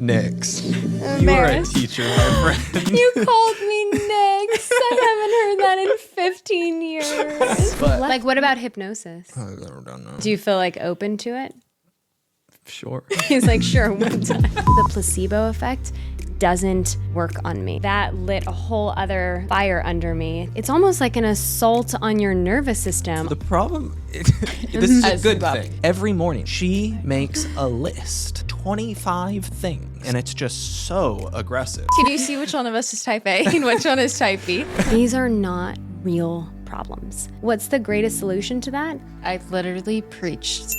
Nix. You are a teacher, my friend. You called me Nix. I haven't heard that in 15 years. But Like, what about hypnosis? I don't know. Do you feel like open to it? Sure. He's like, sure, one time. The placebo effect doesn't work on me. That lit a whole other fire under me. It's almost like an assault on your nervous system. The problem, this is a good thing. Every morning, she makes a list, 25 things, and it's just so aggressive. Can you see which one of us is type A and which one is type B? These are not real problems. What's the greatest solution to that? I literally preached.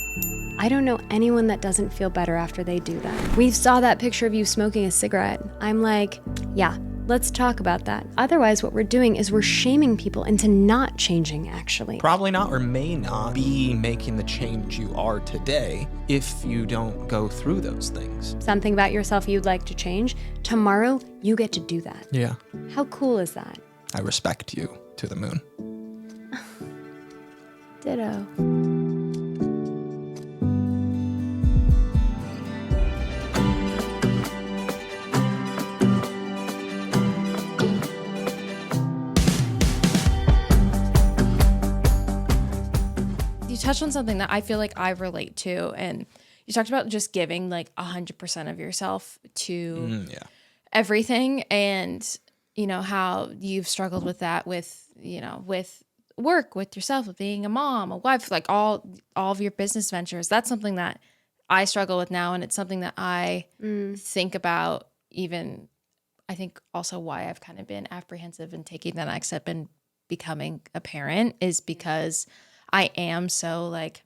I don't know anyone that doesn't feel better after they do that. We saw that picture of you smoking a cigarette. I'm like, yeah, let's talk about that. Otherwise, what we're doing is we're shaming people into not changing, actually. Probably not or may not be making the change you are today if you don't go through those things. Something about yourself you'd like to change. Tomorrow, you get to do that. Yeah. How cool is that? I respect you to the moon. Ditto. You touched on something that I feel like I relate to, and you talked about just giving like 100% of yourself to everything, and you know how you've struggled with that with with work, with yourself, with being a mom, a wife, like all of your business ventures. That's something that I struggle with now, and it's something that I think about. Even I think also why I've kind of been apprehensive in taking the next step and becoming a parent is because I am so like,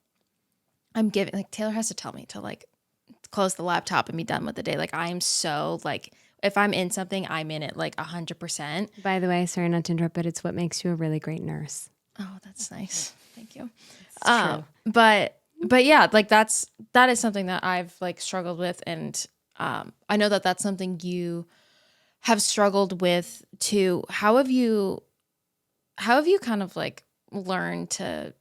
I'm giving, like Taylor has to tell me to like close the laptop and be done with the day. Like I'm so like, if I'm in something, I'm in it like 100%. By the way, sorry not to interrupt, but it's what makes you a really great nurse. Oh, that's nice. Thank you. True. But yeah, like that is something that I've like struggled with. And I know that that's something you have struggled with too. How have you kind of like learned to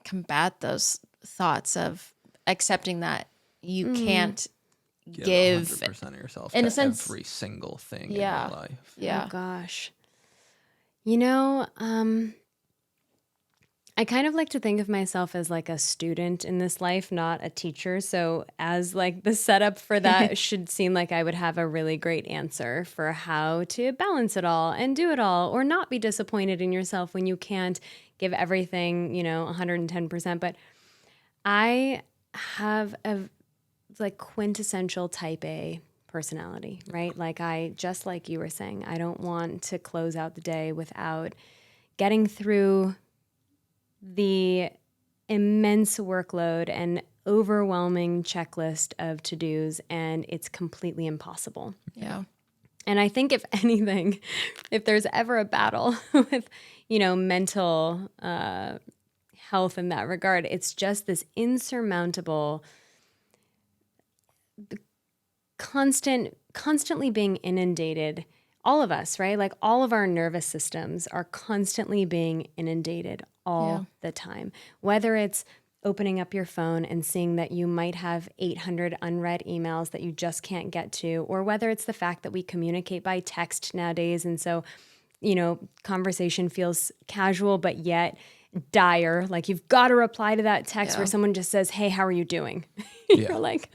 combat those thoughts of accepting that you can't give 100% of yourself in to a sense, every single thing in your life. Yeah. Oh gosh. You know, I kind of like to think of myself as like a student in this life, not a teacher. So as like the setup for that should seem like I would have a really great answer for how to balance it all and do it all, or not be disappointed in yourself when you can't give everything, 110%. But I have a like quintessential type A personality, right? Like just like you were saying, I don't want to close out the day without getting through the immense workload and overwhelming checklist of to-dos, and it's completely impossible. Yeah. And I think if anything, if there's ever a battle with, mental health in that regard, it's just this insurmountable, constantly being inundated. All of us, right? Like all of our nervous systems are constantly being inundated all the time. Whether it's opening up your phone and seeing that you might have 800 unread emails that you just can't get to, or whether it's the fact that we communicate by text nowadays. And so, conversation feels casual, but yet dire. Like you've got to reply to that text where someone just says, hey, how are you doing? You're like,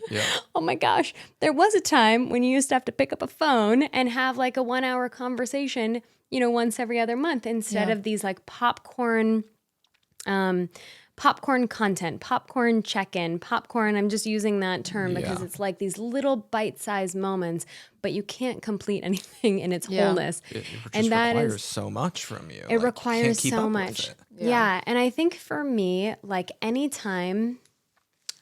oh my gosh, there was a time when you used to have to pick up a phone and have like a 1 hour conversation, once every other month instead of these like popcorn content, popcorn check-in, popcorn. I'm just using that term because it's like these little bite-sized moments, but you can't complete anything in its wholeness. It just and that requires so much from you. It requires so much. Yeah. And I think for me, like anytime,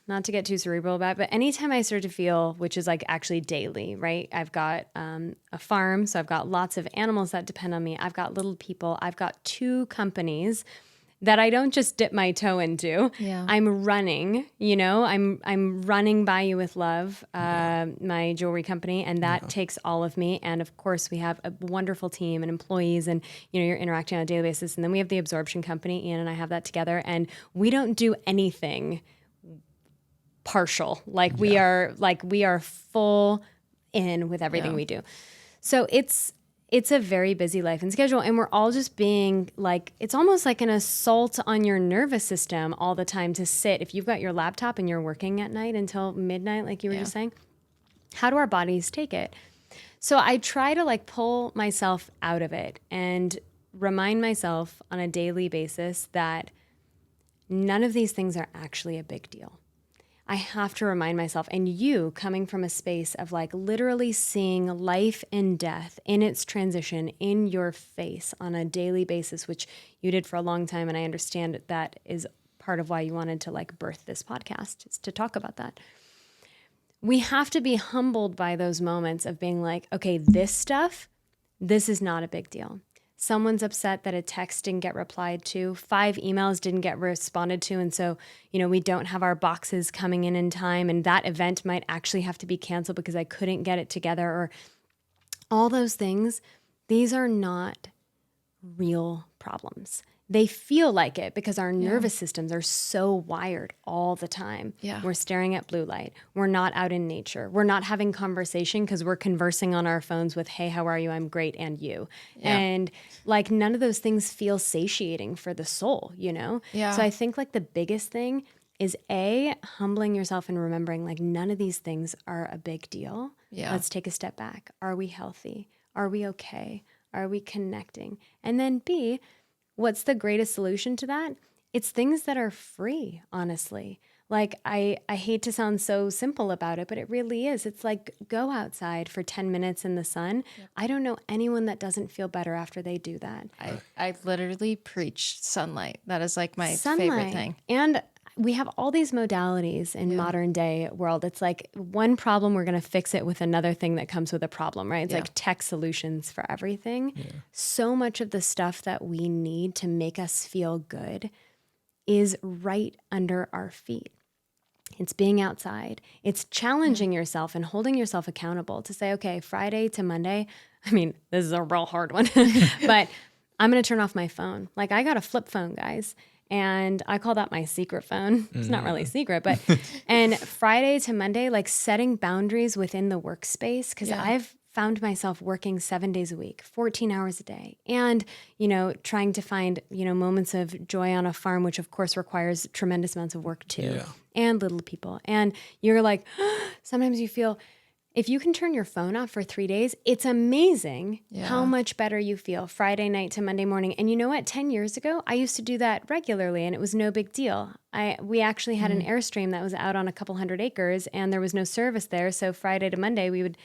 not to get too cerebral about it, but anytime I start to feel, which is like actually daily, right? I've got a farm, so I've got lots of animals that depend on me. I've got little people. I've got 2 companies that I don't just dip my toe into. Yeah. I'm running, I'm running By You With Love, my jewelry company, and that takes all of me. And of course, we have a wonderful team and employees, and you're interacting on a daily basis. And then we have the Absorption Company, Ian and I have that together, and we don't do anything partial. Like we are full in with everything we do. So it's a very busy life and schedule, and we're all just being like, it's almost like an assault on your nervous system all the time to sit. If you've got your laptop and you're working at night until midnight, like you were just saying, how do our bodies take it? So I try to like pull myself out of it and remind myself on a daily basis that none of these things are actually a big deal. I have to remind myself, and you coming from a space of like literally seeing life and death in its transition in your face on a daily basis, which you did for a long time. And I understand that is part of why you wanted to like birth this podcast, is to talk about that. We have to be humbled by those moments of being like, okay, this is not a big deal. Someone's upset that a text didn't get replied to, 5 emails didn't get responded to, and so, we don't have our boxes coming in time, and that event might actually have to be canceled because I couldn't get it together, or all those things. These are not real problems. They feel like it because our nervous systems are so wired all the time. Yeah. We're staring at blue light. We're not out in nature. We're not having conversation because we're conversing on our phones with, hey, how are you? I'm great. And you. Yeah. And like none of those things feel satiating for the soul, Yeah. So I think like the biggest thing is humbling yourself and remembering like none of these things are a big deal. Yeah. Let's take a step back. Are we healthy? Are we okay? Are we connecting? And then B, what's the greatest solution to that? It's things that are free, honestly. Like I hate to sound so simple about it, but it really is. It's like go outside for 10 minutes in the sun. Yep. I don't know anyone that doesn't feel better after they do that. I literally preach sunlight. That is like my favorite thing. And we have all these modalities in modern day world. It's like one problem, we're going to fix it with another thing that comes with a problem, right? It's like tech solutions for everything. Yeah. So much of the stuff that we need to make us feel good is right under our feet. It's being outside. It's challenging yourself and holding yourself accountable to say, okay, Friday to Monday, I mean, this is a real hard one, but I'm going to turn off my phone. Like I got a flip phone, guys. And I call that my secret phone. It's not really secret, but, and Friday to Monday, like setting boundaries within the workspace. Cause I've found myself working 7 days a week, 14 hours a day. And, trying to find, moments of joy on a farm, which of course requires tremendous amounts of work too. Yeah. And little people. And you're like, sometimes you feel, if you can turn your phone off for 3 days, it's amazing how much better you feel Friday night to Monday morning. And you know what? 10 years ago, I used to do that regularly and it was no big deal. We actually had an Airstream that was out on a couple 100 acres and there was no service there. So Friday to Monday, we would,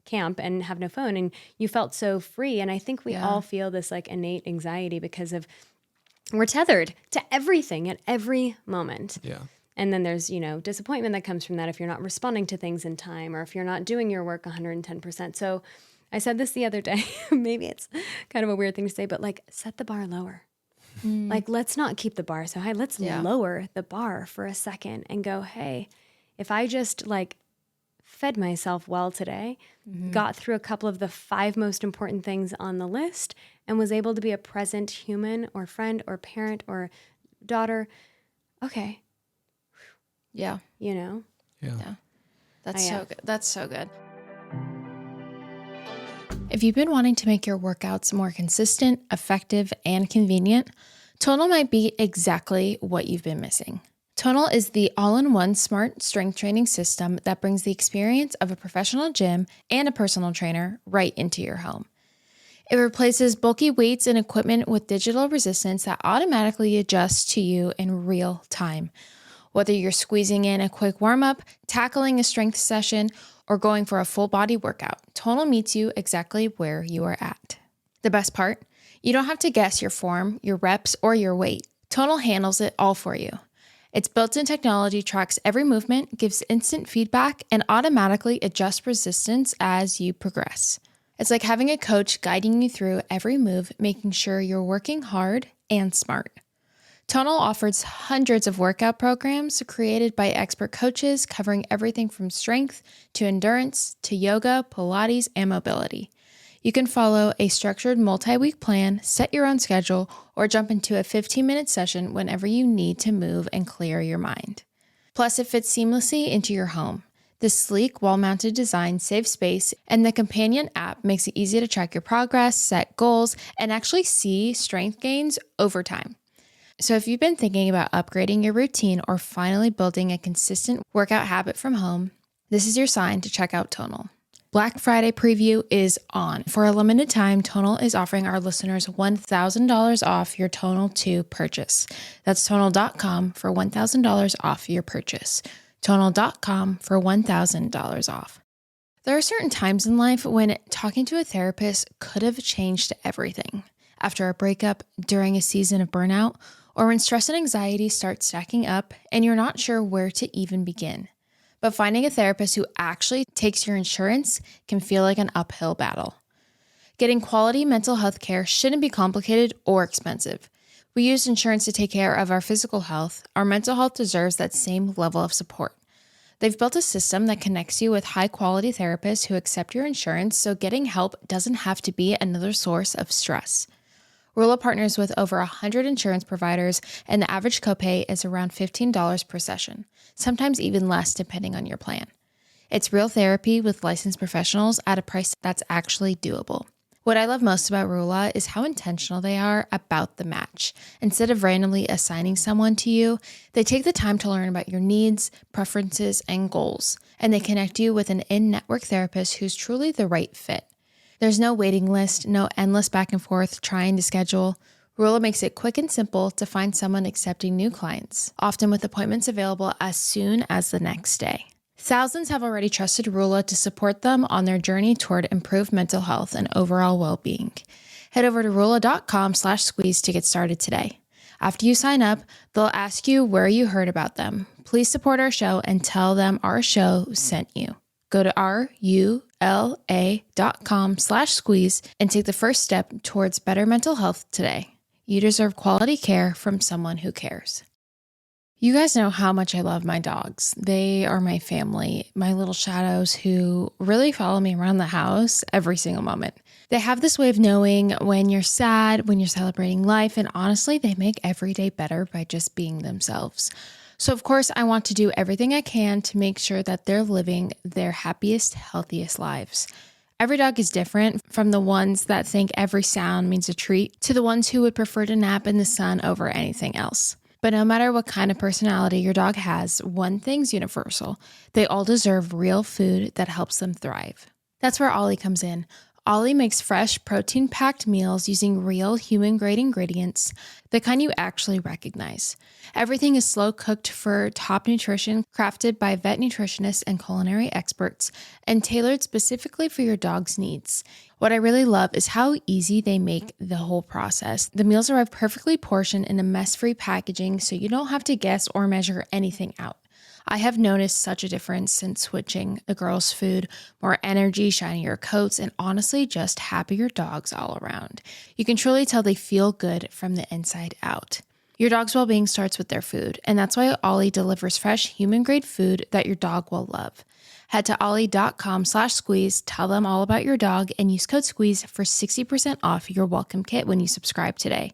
camp and have no phone and you felt so free. And I think we all feel this like innate anxiety because of we're tethered to everything at every moment. Yeah. And then there's, disappointment that comes from that if you're not responding to things in time or if you're not doing your work 110%. So I said this the other day, maybe it's kind of a weird thing to say, but like set the bar lower. Like let's not keep the bar so high. Let's lower the bar for a second and go, hey, if I just like fed myself well today, got through a couple of the 5 most important things on the list and was able to be a present human or friend or parent or daughter, okay. Yeah. Yeah. That's so good. That's so good. If you've been wanting to make your workouts more consistent, effective, and convenient, Tonal might be exactly what you've been missing. Tonal is the all-in-one smart strength training system that brings the experience of a professional gym and a personal trainer right into your home. It replaces bulky weights and equipment with digital resistance that automatically adjusts to you in real time. Whether you're squeezing in a quick warm-up, tackling a strength session, or going for a full body workout, Tonal meets you exactly where you are at. The best part? You don't have to guess your form, your reps, or your weight. Tonal handles it all for you. Its built-in technology tracks every movement, gives instant feedback, and automatically adjusts resistance as you progress. It's like having a coach guiding you through every move, making sure you're working hard and smart. Tonal offers hundreds of workout programs created by expert coaches covering everything from strength to endurance to yoga, Pilates, and mobility. You can follow a structured multi-week plan, set your own schedule, or jump into a 15-minute session whenever you need to move and clear your mind. Plus, it fits seamlessly into your home. The sleek, wall-mounted design saves space, and the companion app makes it easy to track your progress, set goals, and actually see strength gains over time. So if you've been thinking about upgrading your routine or finally building a consistent workout habit from home, this is your sign to check out Tonal. Black Friday preview is on. For a limited time, Tonal is offering our listeners $1,000 off your Tonal 2 purchase. That's Tonal.com for $1,000 off your purchase. Tonal.com for $1,000 off. There are certain times in life when talking to a therapist could have changed everything. After a breakup, during a season of burnout, or when stress and anxiety start stacking up and you're not sure where to even begin. But finding a therapist who actually takes your insurance can feel like an uphill battle. Getting quality mental health care shouldn't be complicated or expensive. We use insurance to take care of our physical health. Our mental health deserves that same level of support. They've built a system that connects you with high-quality therapists who accept your insurance, so getting help doesn't have to be another source of stress. Rula partners with over 100 insurance providers, and the average copay is around $15 per session, sometimes even less depending on your plan. It's real therapy with licensed professionals at a price that's actually doable. What I love most about Rula is how intentional they are about the match. Instead of randomly assigning someone to you, they take the time to learn about your needs, preferences, and goals, and they connect you with an in-network therapist who's truly the right fit. There's no waiting list, no endless back and forth trying to schedule. Rula makes it quick and simple to find someone accepting new clients, often with appointments available as soon as the next day. Thousands have already trusted Rula to support them on their journey toward improved mental health and overall well-being. Head over to Rula.com/squeeze to get started today. After you sign up, they'll ask you where you heard about them. Please support our show and tell them our show sent you. Go to RULA.com/squeeze and take the first step towards better mental health today. You deserve quality care from someone who cares. You guys know how much I love my dogs. They are my family, my little shadows who really follow me around the house every single moment. They have this way of knowing when you're sad, when you're celebrating life, and honestly, they make every day better by just being themselves. So of course, I want to do everything I can to make sure that they're living their happiest, healthiest lives. Every dog is different, from the ones that think every sound means a treat to the ones who would prefer to nap in the sun over anything else. But no matter what kind of personality your dog has, one thing's universal. They all deserve real food that helps them thrive. That's where Ollie comes in. Ollie makes fresh, protein-packed meals using real human-grade ingredients, the kind you actually recognize. Everything is slow-cooked for top nutrition, crafted by vet nutritionists and culinary experts, and tailored specifically for your dog's needs. What I really love is how easy they make the whole process. The meals arrive perfectly portioned in a mess-free packaging, so you don't have to guess or measure anything out. I have noticed such a difference since switching the girls' food, more energy, shinier coats, and honestly just happier dogs all around. You can truly tell they feel good from the inside out. Your dog's well-being starts with their food, and that's why Ollie delivers fresh, human-grade food that your dog will love. Head to ollie.com/squeeze, tell them all about your dog, and use code SQUEEZE for 60% off your welcome kit when you subscribe today.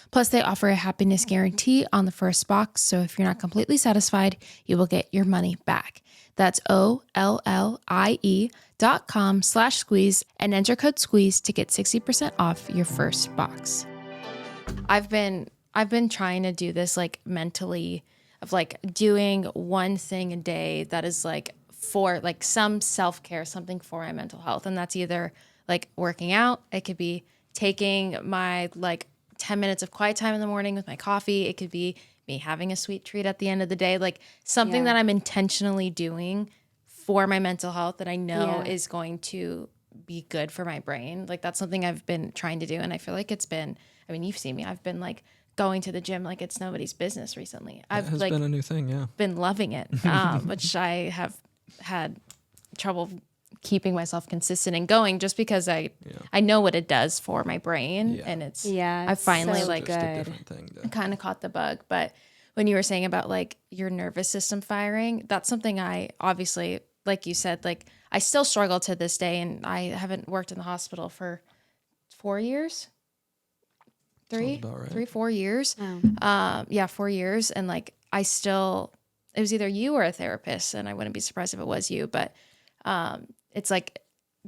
Plus, they offer a happiness guarantee on the first box, so if you're not completely satisfied, you will get your money back. That's OLLIE.com/squeeze and enter code SQUEEZE to get 60% off your first box. I've been trying to do this like mentally of like doing one thing a day that is like for like some self-care, something for my mental health. And that's either like working out. It could be taking my like 10 minutes of quiet time in the morning with my coffee. It could be me having a sweet treat at the end of the day, like something that I'm intentionally doing for my mental health that I know is going to be good for my brain. Like that's something I've been trying to do. And I feel like it's been, I mean, you've seen me, I've been like going to the gym like it's nobody's business recently. I've has been a new thing, been loving it, which I have had trouble keeping myself consistent and going just because I know what it does for my brain and it's I finally so like good. I kind of caught the bug. But when you were saying about like your nervous system firing, that's something I obviously, like you said, like I still struggle to this day, and I haven't worked in the hospital for 4 years. 4 years. 4 years. And like I still it was either you or a therapist, and I wouldn't be surprised if it was you, but it's like,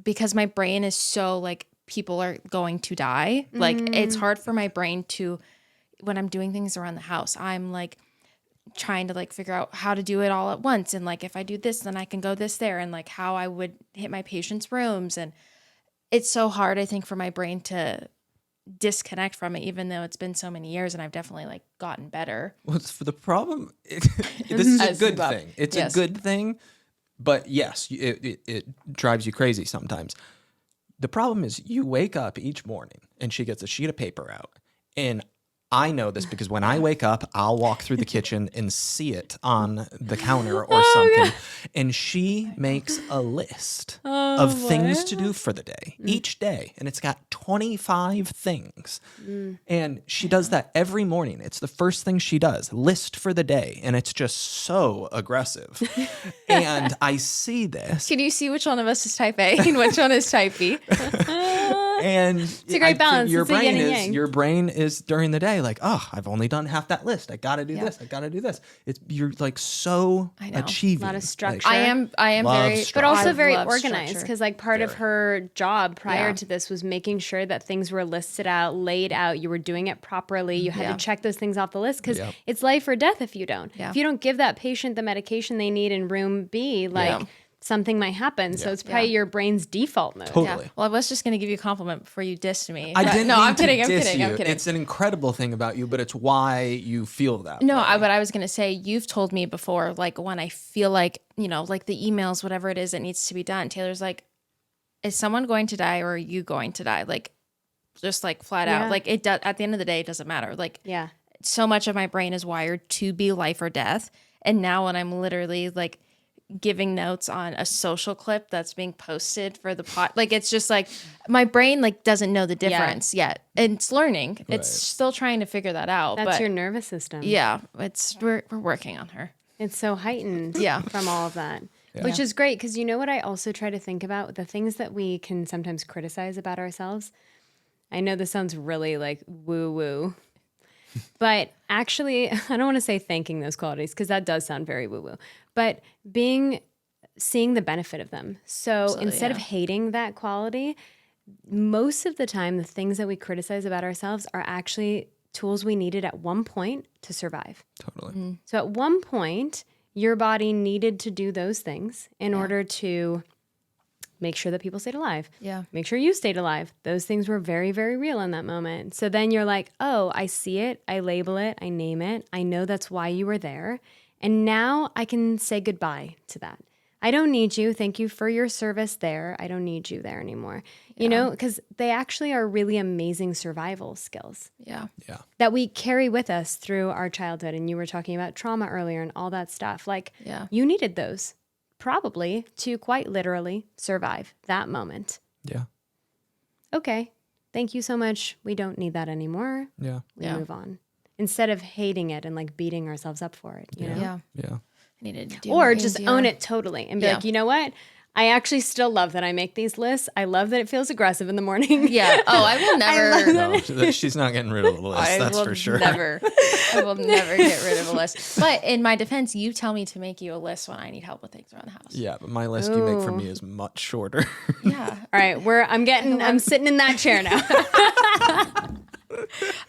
because my brain is so like, people are going to die. Like it's hard for my brain to, when I'm doing things around the house, I'm like trying to like figure out how to do it all at once. And like, if I do this, then I can go this there, and like how I would hit my patients' rooms. And it's so hard, I think, for my brain to disconnect from it, even though it's been so many years, and I've definitely like gotten better. Well, it's for the problem. This is a good thing. It's a good thing, but yes, it drives you crazy sometimes. The problem is you wake up each morning and she gets a sheet of paper out, and I know this because when I wake up, I'll walk through the kitchen and see it on the counter or something. And she makes a list of things to do for the day, each day. And it's got 25 things. And she does that every morning. It's the first thing she does, list for the day. And it's just so aggressive. And I see this. Can you see which one of us is type A and which one is type B? And it's a great balance. Your brain is during the day like, oh, I've only done half that list. I got to do this. I got to do this. You're like so achieving. A lot of structure. I am very, structure. but also very organized, because like part of her job prior to this was making sure that things were listed out, laid out. You were doing it properly. You had to check those things off the list, because it's life or death if you don't. Yeah. If you don't give that patient the medication they need in room B, like something might happen. So it's probably your brain's default mode. Totally. Yeah. Well, I was just going to give you a compliment before you dissed me. I didn't. No, I'm kidding. I'm kidding. It's an incredible thing about you, but it's why you feel that. No, but I was going to say, you've told me before, like when I feel like, like the emails, whatever it is that needs to be done, Taylor's like, is someone going to die or are you going to die? Like, just like flat out. Like it does. At the end of the day, it doesn't matter. Like, so much of my brain is wired to be life or death. And now when I'm literally like giving notes on a social clip that's being posted for the pot, like it's just like my brain like doesn't know the difference yet, and it's learning. Right. It's still trying to figure that out. That's your nervous system. Yeah, we're working on her. It's so heightened from all of that. Which is great, because you know what I also try to think about? The things that we can sometimes criticize about ourselves. I know this sounds really like woo-woo, but actually, I don't want to say thanking those qualities, because that does sound very woo-woo, but seeing the benefit of them. So instead of hating that quality, most of the time, the things that we criticize about ourselves are actually tools we needed at one point to survive. Totally. Mm-hmm. So at one point, your body needed to do those things in order to make sure that people stayed alive. Yeah. Make sure you stayed alive. Those things were very, very real in that moment. So then you're like, oh, I see it. I label it. I name it. I know that's why you were there. And now I can say goodbye to that. I don't need you. Thank you for your service there. I don't need you there anymore. You know, because they actually are really amazing survival skills. Yeah. That we carry with us through our childhood. And you were talking about trauma earlier and all that stuff. Like, you needed those probably to quite literally survive that moment. Yeah. Okay. Thank you so much. We don't need that anymore. Yeah. We move on. Instead of hating it and like beating ourselves up for it, you know? Yeah. I needed to do or just EMDR. Own it totally and be like, you know what? I actually still love that I make these lists. I love that it feels aggressive in the morning. Yeah. Oh, I will never. No, she's not getting rid of the list. That's for sure. I will never get rid of a list. But in my defense, you tell me to make you a list when I need help with things around the house. Yeah, but my list you make for me is much shorter. Yeah. All right. I'm sitting in that chair now.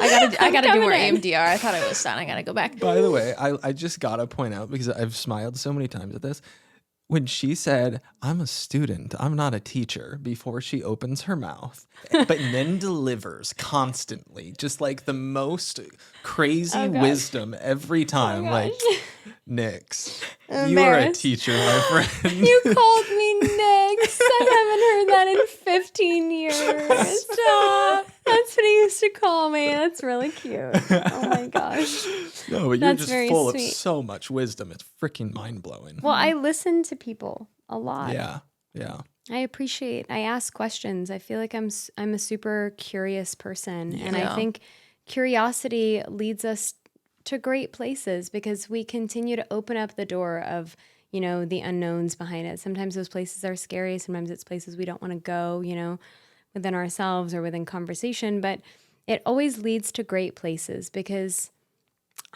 I gotta do more EMDR. I thought I was done. I gotta go back. By the way, I just gotta point out, because I've smiled so many times at this, when she said, I'm a student, I'm not a teacher, before she opens her mouth, but then delivers constantly, just like the most crazy wisdom every time. Like, Nix, you are a teacher, my friend. You called me Nix. I haven't heard that in 15 years. Stop. That's what he used to call me. That's really cute. Oh my gosh. No, but you're just full of so much wisdom. It's freaking mind-blowing. Well, I listen to people a lot. Yeah. I ask questions. I feel like I'm a super curious person. Yeah. And I think curiosity leads us to great places, because we continue to open up the door of, you know, the unknowns behind it. Sometimes those places are scary. Sometimes it's places we don't want to go, you know, within ourselves or within conversation, but it always leads to great places, because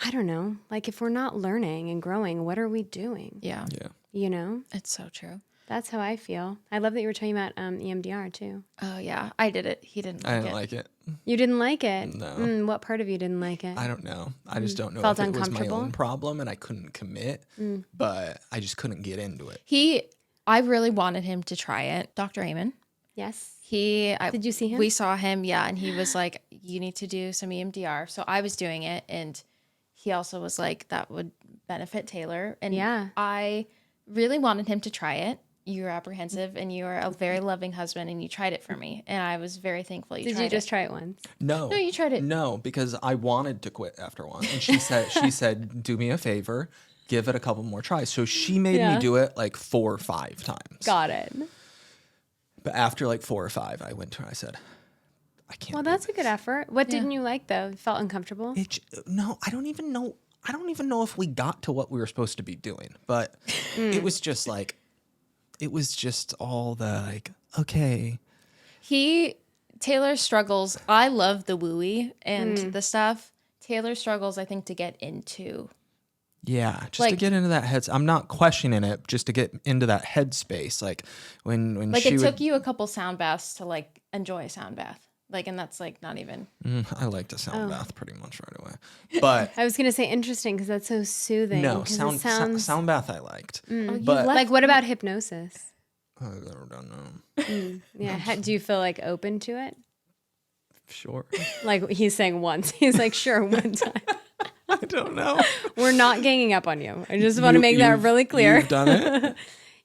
I don't know. Like if we're not learning and growing, what are we doing? Yeah. You know? It's so true. That's how I feel. I love that you were talking about EMDR too. Oh yeah, I did it. He didn't like it. I didn't like it. You didn't like it? No. What part of you didn't like it? I don't know. I just don't know Felt if it was my uncomfortable? own problem and I couldn't commit, but I just couldn't get into it. I really wanted him to try it. Dr. Amen. Yes. Did you see him? We saw him, yeah, and he was like, you need to do some EMDR. So I was doing it, and he also was like, that would benefit Taylor. And Yeah. I really wanted him to try it. You were apprehensive, and you are a very loving husband, and you tried it for me. And I was very thankful you tried it. Did you just try it once? No. No, you tried it. No, because I wanted to quit after one. And she said, do me a favor, give it a couple more tries. So she made me do it like 4 or 5 times. Got it. But after like 4 or 5, I went to her, I said, I can't. Well, that's a good effort. What didn't you like though? Felt uncomfortable? No, I don't even know. I don't even know if we got to what we were supposed to be doing. But it was just like, it was just all the like, okay. Taylor struggles. I love the wooey and the stuff. Taylor struggles, I think, to get into. Yeah, just to get into that head. I'm not questioning it, just to get into that headspace. Like when Like she took you a couple sound baths to like enjoy a sound bath. Like, and that's like not even. I liked a sound bath pretty much right away. But I was gonna say interesting because that's so soothing. no, 'cause sound it sounds sound bath I liked. But like what about hypnosis? I don't know. Yeah, do you feel like open to it? Sure. Like he's saying once. He's like, sure, one time. I don't know. We're not ganging up on you. I just want to make that really clear. You've done it?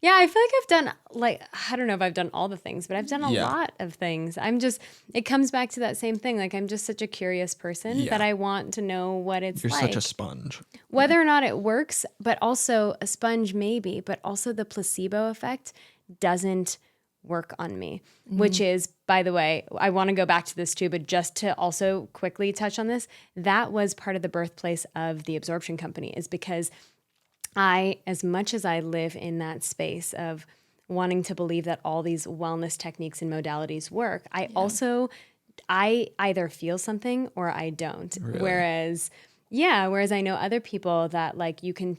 Yeah, I feel like I've done I don't know if I've done all the things, but I've done a lot of things. It comes back to that same thing. Like I'm just such a curious person that I want to know what it's You're like. such a sponge. Whether or not it works, but also a sponge maybe, but also the placebo effect doesn't work on me, which is, by the way, I want to go back to this too, but just to also quickly touch on this, that was part of the birthplace of the Absorption Company, is because as much as I live in that space of wanting to believe that all these wellness techniques and modalities work, I either feel something or I don't. Really? Whereas I know other people that like you can,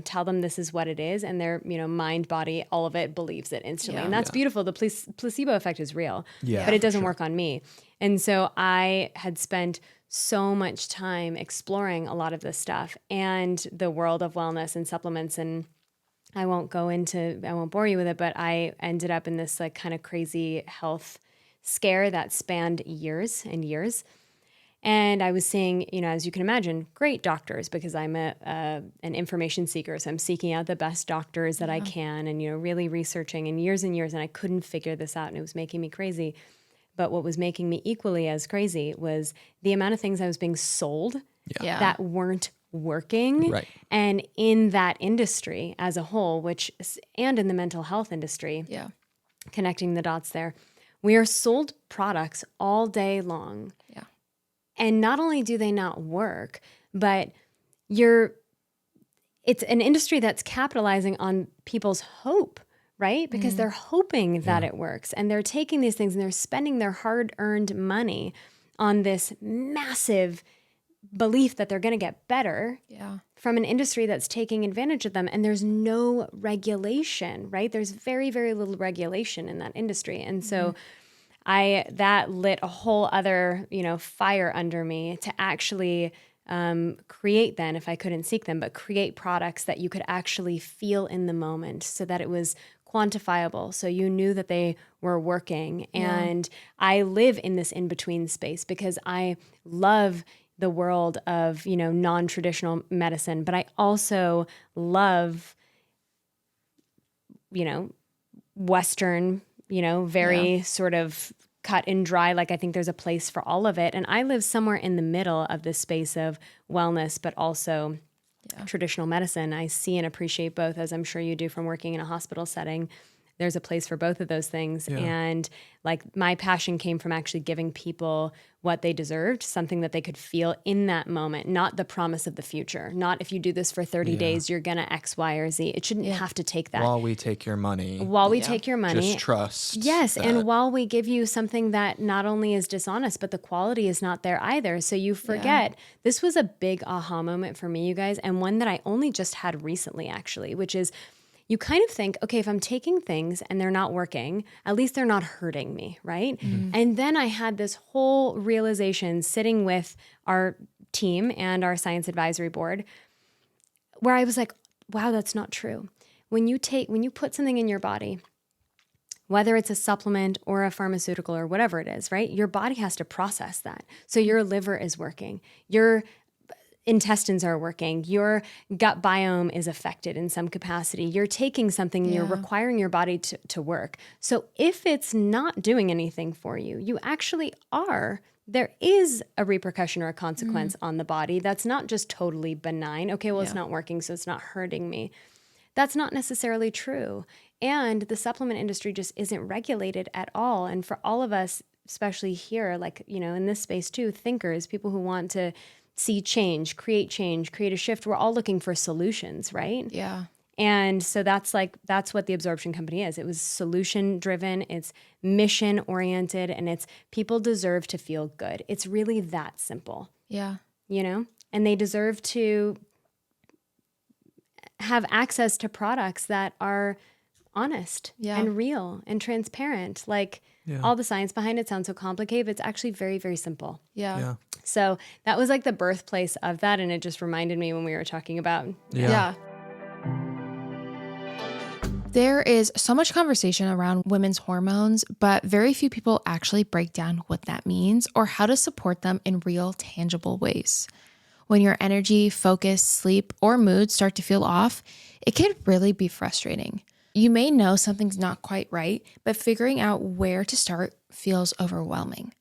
tell them this is what it is and their, mind, body, all of it believes it instantly. And that's beautiful. The placebo effect is real, but it doesn't work on me. And so I had spent so much time exploring a lot of this stuff and the world of wellness and supplements. And I won't bore you with it, but I ended up in this like kind of crazy health scare that spanned years and years. And I was seeing, as you can imagine, great doctors because I'm an information seeker. So I'm seeking out the best doctors that I can and, really researching and years, and I couldn't figure this out and it was making me crazy. But what was making me equally as crazy was the amount of things I was being sold that weren't working. Right. And in that industry as a whole, and in the mental health industry, connecting the dots there, we are sold products all day long. Yeah. And not only do they not work, but it's an industry that's capitalizing on people's hope, right? Because they're hoping that it works. And they're taking these things and they're spending their hard-earned money on this massive belief that they're going to get better from an industry that's taking advantage of them. And there's no regulation, right? There's very, very little regulation in that industry. And so that lit a whole other, fire under me to actually create then, if I couldn't seek them, but create products that you could actually feel in the moment so that it was quantifiable. So you knew that they were working. And I live in this in-between space because I love the world of, non-traditional medicine, but I also love, Western, very sort of cut and dry. Like I think there's a place for all of it. And I live somewhere in the middle of this space of wellness, but also traditional medicine. I see and appreciate both, as I'm sure you do from working in a hospital setting. there's a place for both of those things. Yeah. And like my passion came from actually giving people what they deserved, something that they could feel in that moment, not the promise of the future. Not if you do this for 30 days, you're going to X, Y, or Z. It shouldn't have to take that. While we take your money. Just trust. Yes. And while we give you something that not only is dishonest, but the quality is not there either. So you forget. This was a big aha moment for me, you guys, and one that I only just had recently, actually, which is you kind of think, okay, if I'm taking things and they're not working, at least they're not hurting me, right? Mm-hmm. And then I had this whole realization sitting with our team and our science advisory board where I was like, wow, that's not true. When you put something in your body, whether it's a supplement or a pharmaceutical or whatever it is, right? Your body has to process that. So your liver is working. Your intestines are working. Your gut biome is affected in some capacity. You're taking something and you're requiring your body to work. So if it's not doing anything for you, you actually are. There is a repercussion or a consequence on the body that's not just totally benign. Okay, well, it's not working, so it's not hurting me. That's not necessarily true. And the supplement industry just isn't regulated at all. And for all of us, especially here, like, you know, in this space too, thinkers, people who want to see change, create a shift. We're all looking for solutions, right? Yeah. And so that's what the Absorption Company is. It was solution driven, it's mission oriented, and it's people deserve to feel good. It's really that simple. Yeah. You know? And they deserve to have access to products that are honest and real and transparent. Like all the science behind it sounds so complicated, but it's actually very, very simple. Yeah. So that was like the birthplace of that. And it just reminded me when we were talking about. Yeah. There is so much conversation around women's hormones, but very few people actually break down what that means or how to support them in real, tangible ways. When your energy, focus, sleep, or mood start to feel off, it can really be frustrating. You may know something's not quite right, but figuring out where to start feels overwhelming.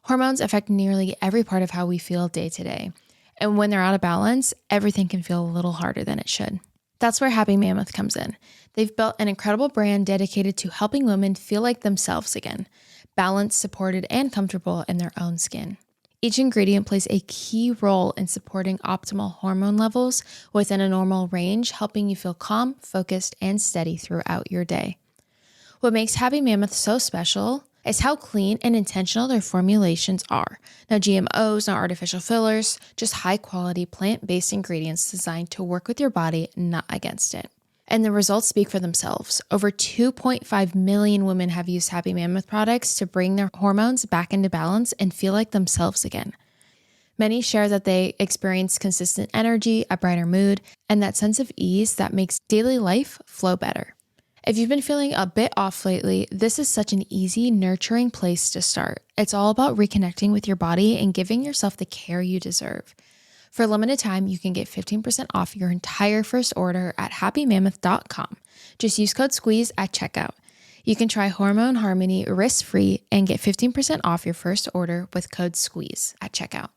Hormones affect nearly every part of how we feel day to day. And when they're out of balance, everything can feel a little harder than it should. That's where Happy Mammoth comes in. They've built an incredible brand dedicated to helping women feel like themselves again, balanced, supported, and comfortable in their own skin. Each ingredient plays a key role in supporting optimal hormone levels within a normal range, helping you feel calm, focused, and steady throughout your day. What makes Happy Mammoth so special is how clean and intentional their formulations are. No GMOs, no artificial fillers, just high-quality plant-based ingredients designed to work with your body, not against it. And the results speak for themselves. Over 2.5 million women have used Happy Mammoth products to bring their hormones back into balance and feel like themselves again. Many share that they experience consistent energy, a brighter mood, and that sense of ease that makes daily life flow better. If you've been feeling a bit off lately, this is such an easy, nurturing place to start. It's all about reconnecting with your body and giving yourself the care you deserve. For a limited time, you can get 15% off your entire first order at happymammoth.com. Just use code SQUEEZE at checkout. You can try Hormone Harmony risk-free and get 15% off your first order with code SQUEEZE at checkout.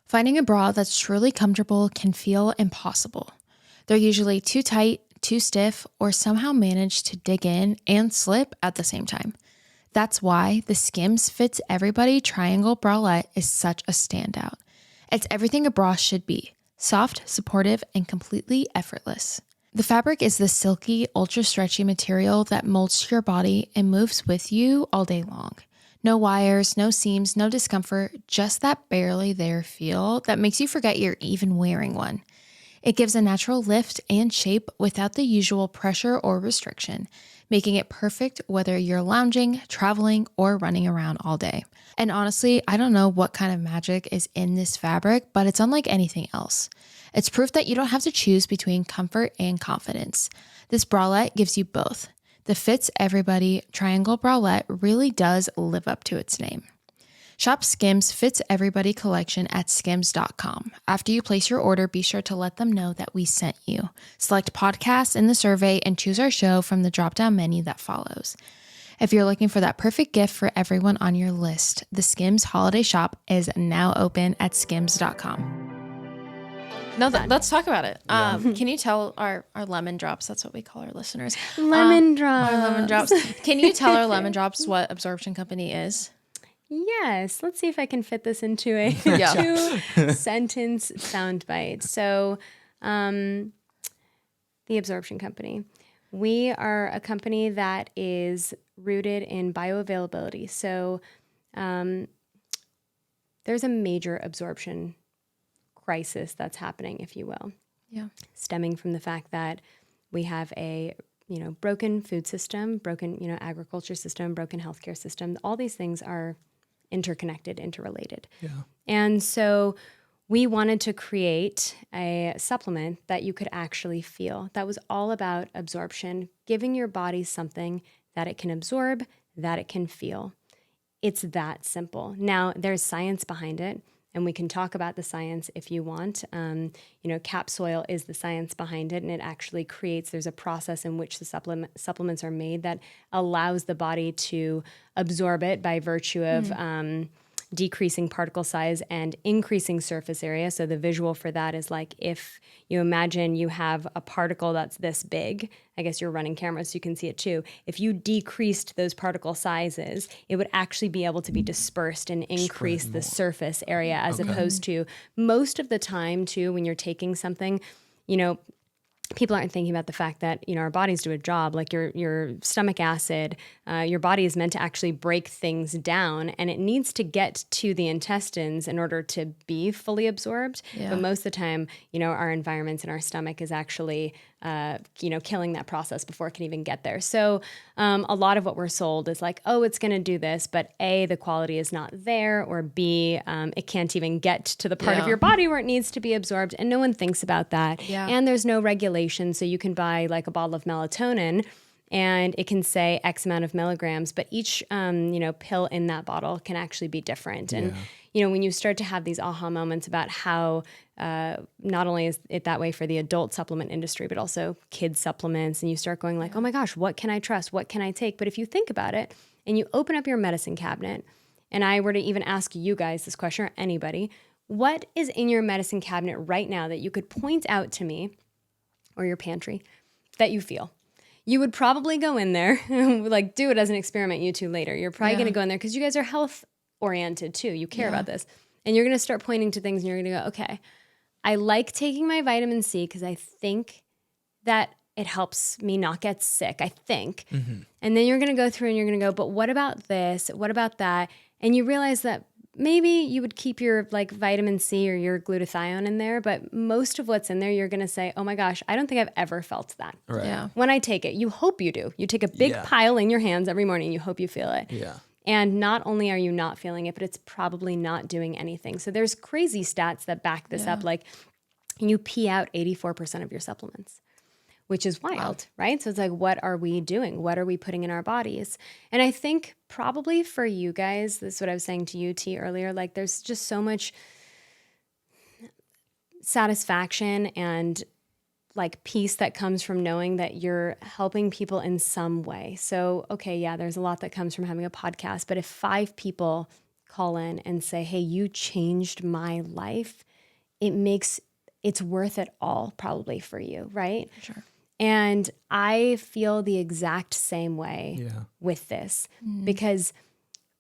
Finding a bra that's truly comfortable can feel impossible. They're usually too tight, too stiff, or somehow manage to dig in and slip at the same time. That's why the Skims Fits Everybody Triangle Bralette is such a standout. It's everything a bra should be: soft, supportive, and completely effortless. The fabric is the silky, ultra-stretchy material that molds to your body and moves with you all day long. No wires, no seams, no discomfort, just that barely there feel that makes you forget you're even wearing one. It gives a natural lift and shape without the usual pressure or restriction, making it perfect whether you're lounging, traveling, or running around all day. And honestly, I don't know what kind of magic is in this fabric, but it's unlike anything else. It's proof that you don't have to choose between comfort and confidence. This bralette gives you both. The Fits Everybody Triangle Bralette really does live up to its name. Shop Skims Fits Everybody collection at skims.com. After you place your order, be sure to let them know that we sent you. Select podcasts in the survey and choose our show from the drop-down menu that follows. If you're looking for that perfect gift for everyone on your list, the Skims Holiday Shop is now open at skims.com. No, let's talk about it. Can you tell our lemon drops, that's what we call our listeners. Lemon drops. Our lemon drops. Can you tell our lemon drops what Absorption Company is? Yes. Let's see if I can fit this into a 2-sentence soundbite. So, the Absorption Company. We are a company that is rooted in bioavailability. So, there's a major absorption crisis that's happening, if you will. Yeah. Stemming from the fact that we have a broken food system, broken agriculture system, broken healthcare system. All these things are interconnected, interrelated. Yeah. And so we wanted to create a supplement that you could actually feel. That was all about absorption, giving your body something that it can absorb, that it can feel. It's that simple. Now, there's science behind it, and we can talk about the science if you want. Capsoil is the science behind it, and it actually there's a process in which the supplements are made that allows the body to absorb it by virtue of decreasing particle size and increasing surface area. So the visual for that is like if you imagine you have a particle that's this big, I guess you're running camera so you can see it too. If you decreased those particle sizes, it would actually be able to be dispersed and increase the surface area as opposed to most of the time too, when you're taking something, people aren't thinking about the fact that, our bodies do a job like your stomach acid, your body is meant to actually break things down and it needs to get to the intestines in order to be fully absorbed. Yeah. But most of the time, our environments in our stomach is actually, killing that process before it can even get there. So a lot of what we're sold is like, oh, it's going to do this, but A, the quality is not there, or B, it can't even get to the part of your body where it needs to be absorbed. And no one thinks about that. Yeah. And there's no regulation. So you can buy like a bottle of melatonin and it can say X amount of milligrams, but each, pill in that bottle can actually be different. And, when you start to have these aha moments about how not only is it that way for the adult supplement industry, but also kids supplements, and you start going like, oh my gosh, what can I trust? What can I take? But if you think about it and you open up your medicine cabinet, and I were to even ask you guys this question or anybody, what is in your medicine cabinet right now that you could point out to me, or your pantry, that you feel? You would probably go in there, like do it as an experiment, you two later. You're probably going to go in there because you guys are health oriented too. You care about this. And you're going to start pointing to things and you're going to go, okay, I like taking my vitamin C because I think that it helps me not get sick, I think. Mm-hmm. And then you're going to go through and you're going to go, but what about this? What about that? And you realize that maybe you would keep your like vitamin C or your glutathione in there, but most of what's in there, you're going to say, oh my gosh, I don't think I've ever felt that. Right. Yeah. When I take it, you hope you do. You take a big pile in your hands every morning. You hope you feel it. Yeah. And not only are you not feeling it, but it's probably not doing anything. So there's crazy stats that back this up. Like you pee out 84% of your supplements, which is wild, right? So it's like, what are we doing? What are we putting in our bodies? And I think probably for you guys, this is what I was saying to you, T, earlier, like there's just so much satisfaction and like peace that comes from knowing that you're helping people in some way. So, okay, yeah, there's a lot that comes from having a podcast, but if 5 people call in and say, hey, you changed my life, it's worth it all probably for you, right? Sure. And I feel the exact same way with this because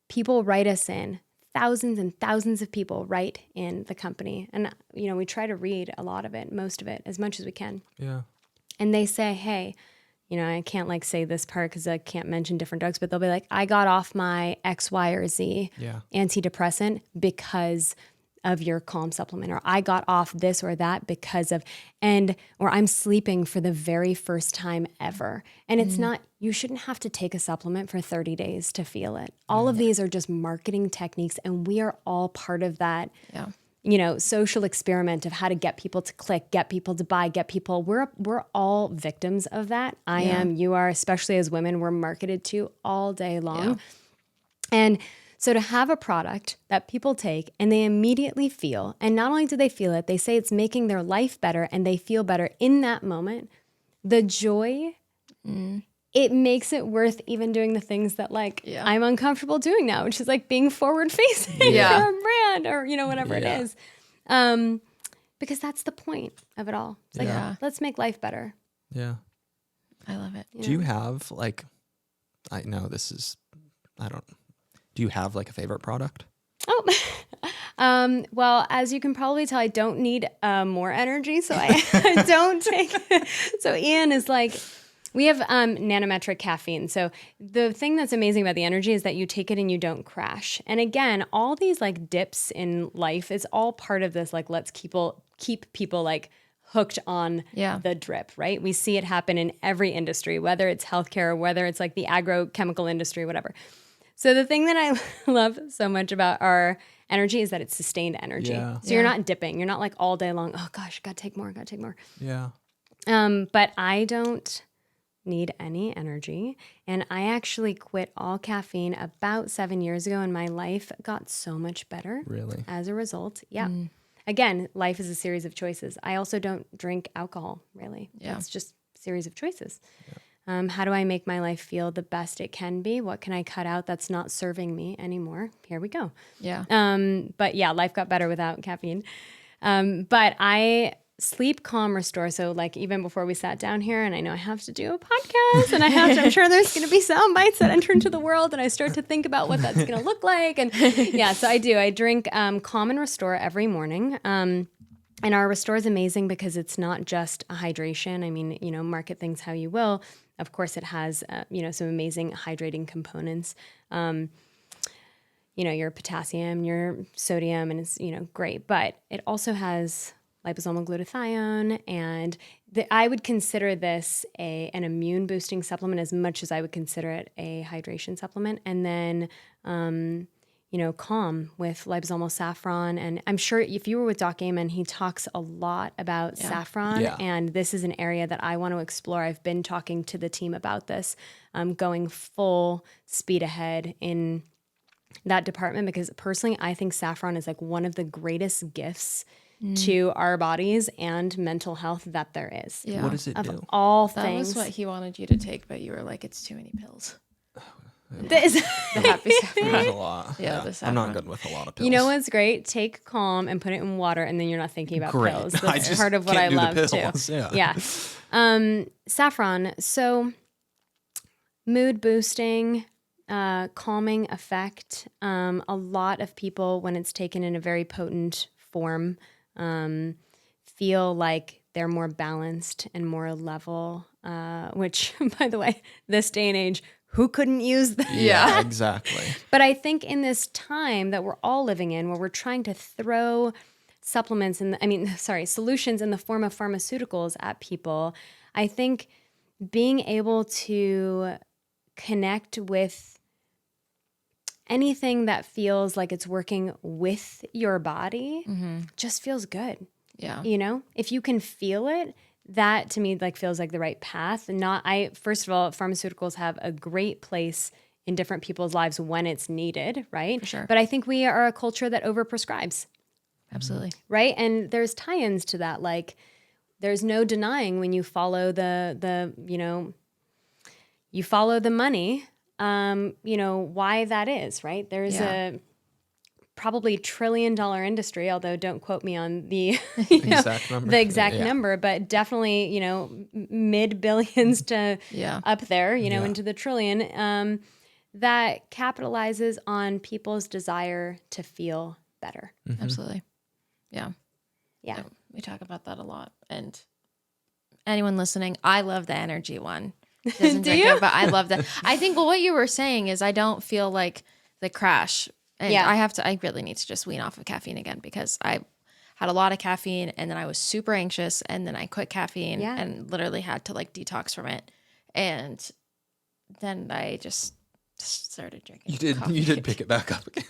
people write us in, thousands and thousands of people write in the company. And, we try to read a lot of it, most of it, as much as we can. Yeah. And they say, hey, I can't like say this part because I can't mention different drugs, but they'll be like, I got off my X, Y, or Z antidepressant because of your calm supplement, or I got off this or that because of, or I'm sleeping for the very first time ever. And it's not, you shouldn't have to take a supplement for 30 days to feel it. All of these are just marketing techniques, and we are all part of that, social experiment of how to get people to click, get people to buy, we're all victims of that. I am, you are, especially as women, we're marketed to all day long. Yeah. And so to have a product that people take and they immediately feel, and not only do they feel it, they say it's making their life better and they feel better in that moment, the joy, it makes it worth even doing the things that I'm uncomfortable doing now, which is like being forward facing for a brand or, whatever it is. because that's the point of it all. It's like, Yeah. let's make life better. Yeah. I love it. Do you have like, do you have like a favorite product? Well, as you can probably tell, I don't need more energy, so I don't take. So Ian is like, we have nanometric caffeine. So the thing that's amazing about the energy is that you take it and you don't crash. And again, all these like dips in life is all part of this. Like, let's keep people like hooked on the drip, right? We see it happen in every industry, whether it's healthcare, whether it's like the agrochemical industry, whatever. So the thing that I love so much about our energy is that it's sustained energy. Yeah. So you're not dipping. You're not like all day long, oh gosh, gotta take more. Yeah. But I don't need any energy. And I actually quit all caffeine about 7 years ago, and my life got so much better. Really? As a result. Yeah. Again, life is a series of choices. I also don't drink alcohol, really. Yeah. It's just a series of choices. Yeah. How do I make my life feel the best it can be? What can I cut out that's not serving me anymore? Here we go. Yeah. But yeah, life got better without caffeine. But I sleep, calm, restore. So like even before we sat down here, and I know I have to do a podcast, and I'm sure there's going to be sound bites that enter into the world, and I start to think about what that's going to look like. And yeah, so I do. I drink calm and restore every morning. And our restore is amazing because it's not just a hydration. I mean, market things how you will. Of course, it has, some amazing hydrating components. Your potassium, your sodium, and it's, great. But it also has liposomal glutathione, and I would consider this an immune boosting supplement as much as I would consider it a hydration supplement. And then, calm with liposomal saffron. And I'm sure if you were with Doc Amen, he talks a lot about saffron. Yeah. And this is an area that I want to explore. I've been talking to the team about this, going full speed ahead in that department, because personally, I think saffron is like one of the greatest gifts to our bodies and mental health that there is. Yeah. What does it do? Of all That things. was what he wanted you to take, but you were like, it's too many pills. The happy saffron. There's a lot. Yeah, the I'm not saffron. good with a lot of pills. You know what's great? Take calm and put it in water, and then you're not thinking about Great. pills. I That's just part of what can't I do the love pills. too. Yeah. Saffron. So mood boosting, calming effect. A lot of people, when it's taken in a very potent form, feel like they're more balanced and more level, which, by the way, this day and age, who couldn't use that? Yeah, exactly. But I think in this time that we're all living in, where we're trying to throw solutions in the form of pharmaceuticals at people, I think being able to connect with anything that feels like it's working with your body just feels good. Yeah. If you can feel it, that to me like feels like the right path. First of all, pharmaceuticals have a great place in different people's lives when it's needed, right? For sure. But I think we are a culture that overprescribes, Absolutely. right? And there's tie-ins to that. Like there's no denying when you follow you follow the money, why that is, right? There's a probably $1 trillion industry, although don't quote me on the exact number, but definitely, mid billions to up there, into the trillion, that capitalizes on people's desire to feel better. Mm-hmm. Absolutely. Yeah. Yeah. We talk about that a lot. And anyone listening, I love the energy one. Doesn't drink it, but I love that. I think what you were saying is I don't feel like the crash. And I really need to just wean off of caffeine again, because I had a lot of caffeine and then I was super anxious, and then I quit caffeine and literally had to like detox from it. And then I just started drinking. You did pick it back up again.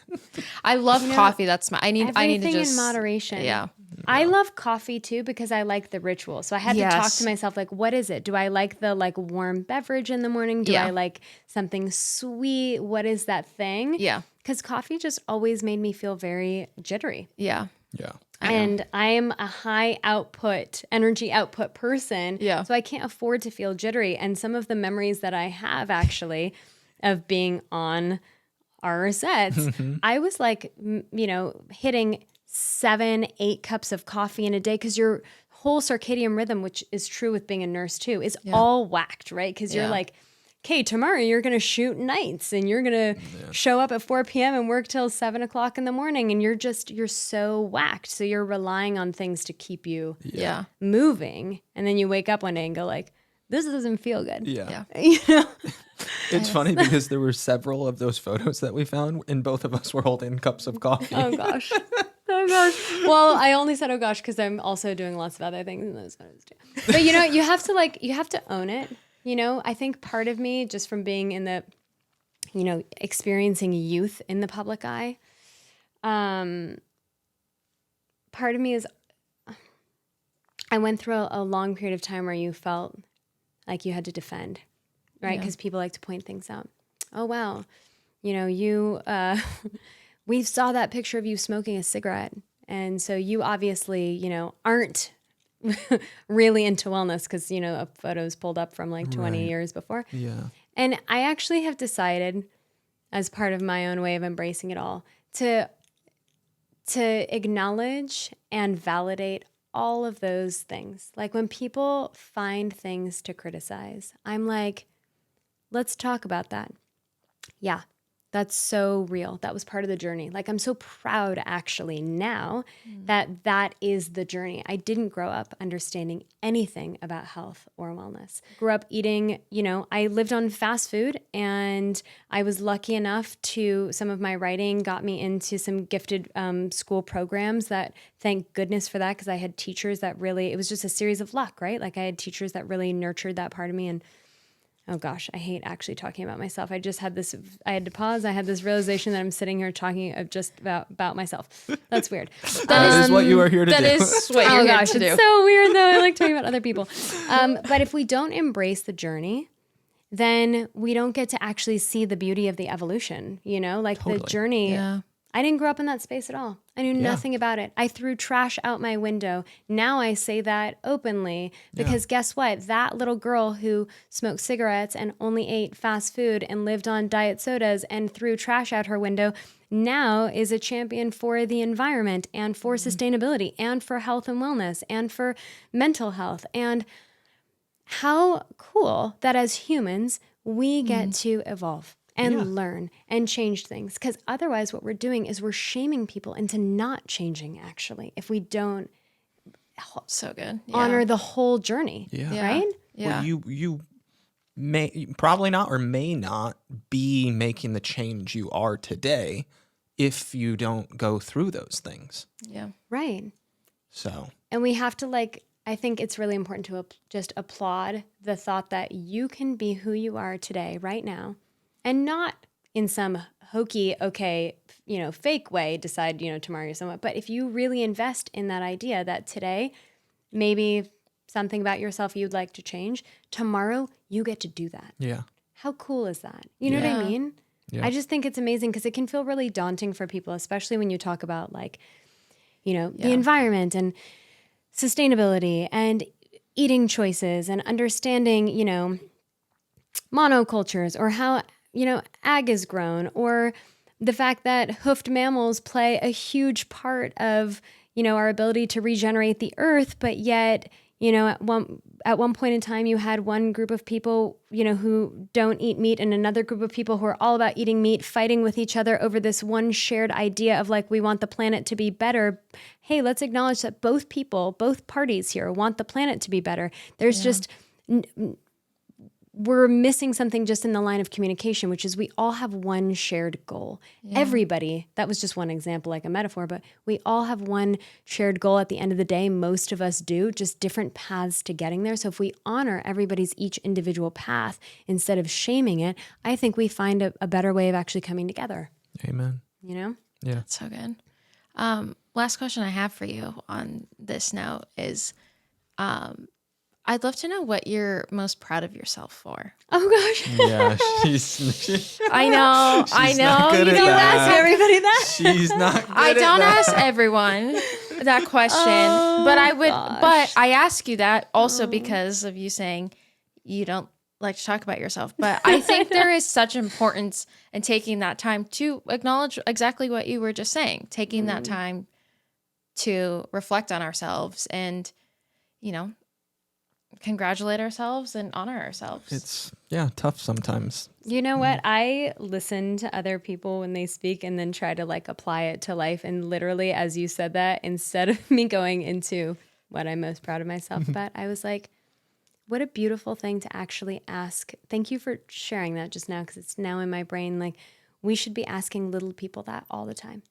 I love coffee. That's I need to Everything just in moderation. Yeah. I love coffee too, because I like the ritual. So I had to talk to myself, like, what is it? Do I like the like warm beverage in the morning? Do I like something sweet? What is that thing? Yeah. Because coffee just always made me feel very jittery. Yeah. Yeah. And I am a high energy output person. Yeah. So I can't afford to feel jittery. And some of the memories that I have actually of being on our sets, I was like, hitting 7-8 cups of coffee in a day, because your whole circadian rhythm, which is true with being a nurse too, is all whacked, right? Because you're like, okay, tomorrow you're going to shoot nights and you're going to show up at 4 p.m. and work till 7 o'clock in the morning. And you're so whacked. So you're relying on things to keep you moving. And then you wake up one day and go like, this doesn't feel good. Yeah. You know? It's funny because there were several of those photos that we found and both of us were holding cups of coffee. Oh gosh. Oh gosh. Well, I only said oh gosh because I'm also doing lots of other things in those photos too. But you know, you have to own it. You know, I think part of me, just from being in the, you know, experiencing youth in the public eye, part of me is, I went through a long period of time where you felt like you had to defend, right? Because people like to point things out. Oh, wow. You know, we saw that picture of you smoking a cigarette. And so you obviously, you know, aren't really into wellness because, you know, a photo's pulled up from like 20 years before. Yeah. And I actually have decided, as part of my own way of embracing it all, to acknowledge and validate all of those things. Like when people find things to criticize, I'm like, let's talk about that. Yeah, that's so real. That was part of the journey. Like I'm so proud actually now that is the journey. I didn't grow up understanding anything about health or wellness. Grew up eating, you know, I lived on fast food and I was lucky enough to, some of my writing got me into some gifted school programs that, thank goodness for that, because I had teachers that really, it was just a series of luck, right? Like I had teachers that really nurtured that part of me. And oh gosh, I hate actually talking about myself. I just had this, I had to pause. I had this realization that I'm sitting here talking just about myself. That's weird. That is what you are here to do. That is what you're here to do. It's so weird though. I like talking about other people. But if we don't embrace the journey, then we don't get to actually see the beauty of the evolution, you know, like the journey. Yeah. I didn't grow up in that space at all. I knew nothing about it. I threw trash out my window. Now I say that openly because guess what? That little girl who smoked cigarettes and only ate fast food and lived on diet sodas and threw trash out her window now is a champion for the environment and for sustainability and for health and wellness and for mental health. And how cool that as humans, we get to evolve and learn and change things. Because otherwise what we're doing is we're shaming people into not changing, actually, if we don't so good honor the whole journey, right? Yeah. Well, you may probably not or may not be making the change you are today if you don't go through those things. Yeah. Right. So. And we have to I think it's really important to just applaud the thought that you can be who you are today, right now, and not in some hokey, fake way, decide, tomorrow you're someone. But if you really invest in that idea that today, maybe something about yourself you'd like to change, tomorrow you get to do that. Yeah. How cool is that? You know what I mean? Yeah. I just think it's amazing because it can feel really daunting for people, especially when you talk about the environment and sustainability and eating choices and understanding, monocultures or how ag is grown, or the fact that hoofed mammals play a huge part of, our ability to regenerate the earth. But yet, at one point in time, you had one group of people, who don't eat meat and another group of people who are all about eating meat, fighting with each other over this one shared idea of we want the planet to be better. Hey, let's acknowledge that both parties here want the planet to be better. There's just... we're missing something just in the line of communication, which is we all have one shared goal. Yeah. Everybody, that was just one example, like a metaphor, but we all have one shared goal at the end of the day. Most of us do, just different paths to getting there. So if we honor everybody's each individual path instead of shaming it, I think we find a better way of actually coming together. Amen. Yeah. That's so good. Last question I have for you on this note is, I'd love to know what you're most proud of yourself for. Oh gosh. Yeah, I know. You don't ask everybody that. She's not good I don't ask everyone that question, but I would. Gosh. But I ask you that also because of you saying you don't like to talk about yourself. But I think there is such importance in taking that time to acknowledge exactly what you were just saying. Taking that time to reflect on ourselves and, you know, congratulate ourselves and honor ourselves. It's tough sometimes. You know what? I listen to other people when they speak and then try to like apply it to life. And literally, as you said that, instead of me going into what I'm most proud of myself about, I was like, what a beautiful thing to actually ask. Thank you for sharing that just now, because it's now in my brain. Like, we should be asking little people that all the time.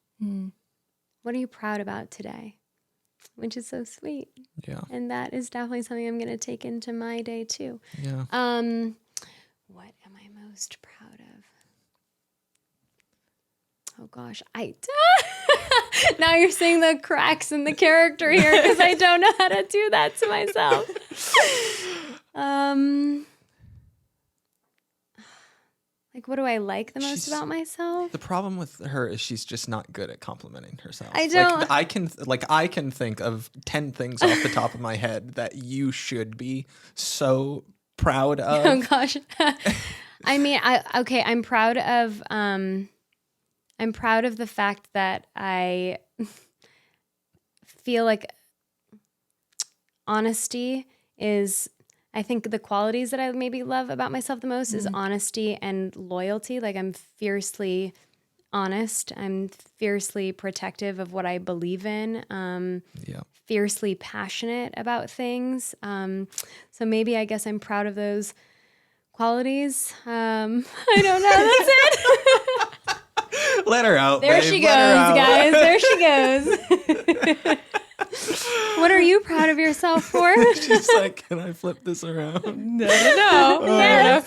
What are you proud about today? Which is so sweet. Yeah. And that is definitely something I'm going to take into my day too. Yeah. What am I most proud of? Oh gosh, now you're seeing the cracks in the character here because I don't know how to do that to myself. Like, what do I like the most about myself? The problem with her is she's just not good at complimenting herself. I don't. Like, I can think of 10 things off the top of my head that you should be so proud of. Oh gosh. I mean, I'm proud of the fact that I feel like honesty is, I think the qualities that I maybe love about myself the most is honesty and loyalty. Like, I'm fiercely honest. I'm fiercely protective of what I believe in. Fiercely passionate about things. So maybe I guess I'm proud of those qualities. I don't know. That's it. Let her out. There babe. she goes, guys. There she goes. What are you proud of yourself for? She's like, can I flip this around? No. Yeah.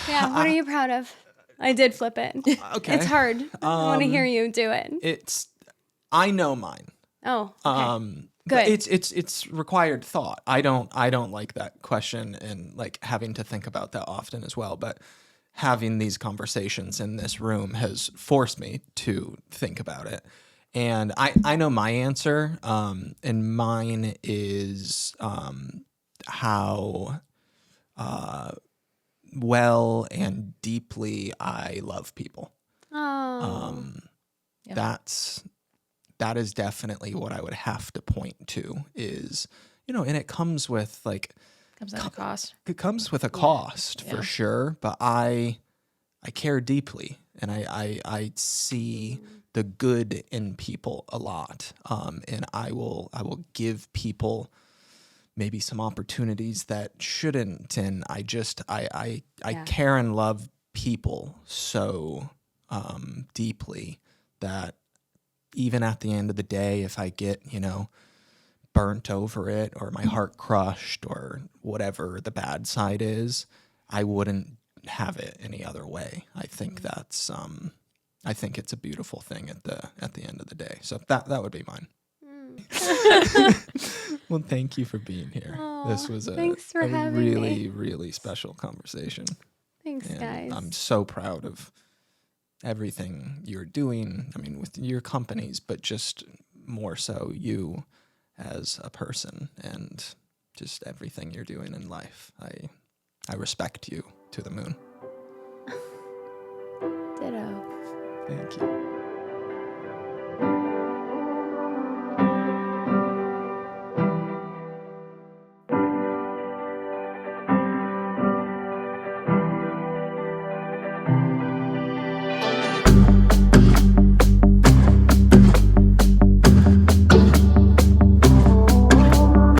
Yeah, what are you proud of? I did flip it. Okay. It's hard. I want to hear you do it. I know mine. Oh, okay. But Good. it's required thought. I don't like that question and like having to think about that often as well. But having these conversations in this room has forced me to think about it. And I know my answer, and mine is how well and deeply I love people. Oh. That is definitely what I would have to point to is, and it comes with like Comes at a cost. It comes with a cost for sure, but I care deeply and I see the good in people a lot. And I will give people maybe some opportunities that shouldn't. And I care and love people so deeply that even at the end of the day, if I get, burnt over it or my heart crushed or whatever the bad side is, I wouldn't have it any other way. I think that's I think it's a beautiful thing at the end of the day. So that would be mine. Well, thank you for being here. This was a really, really special conversation. Thanks, guys. I'm so proud of everything you're doing. I mean, with your companies, but just more so you as a person and just everything you're doing in life. I respect you to the moon. Ditto. Thank you.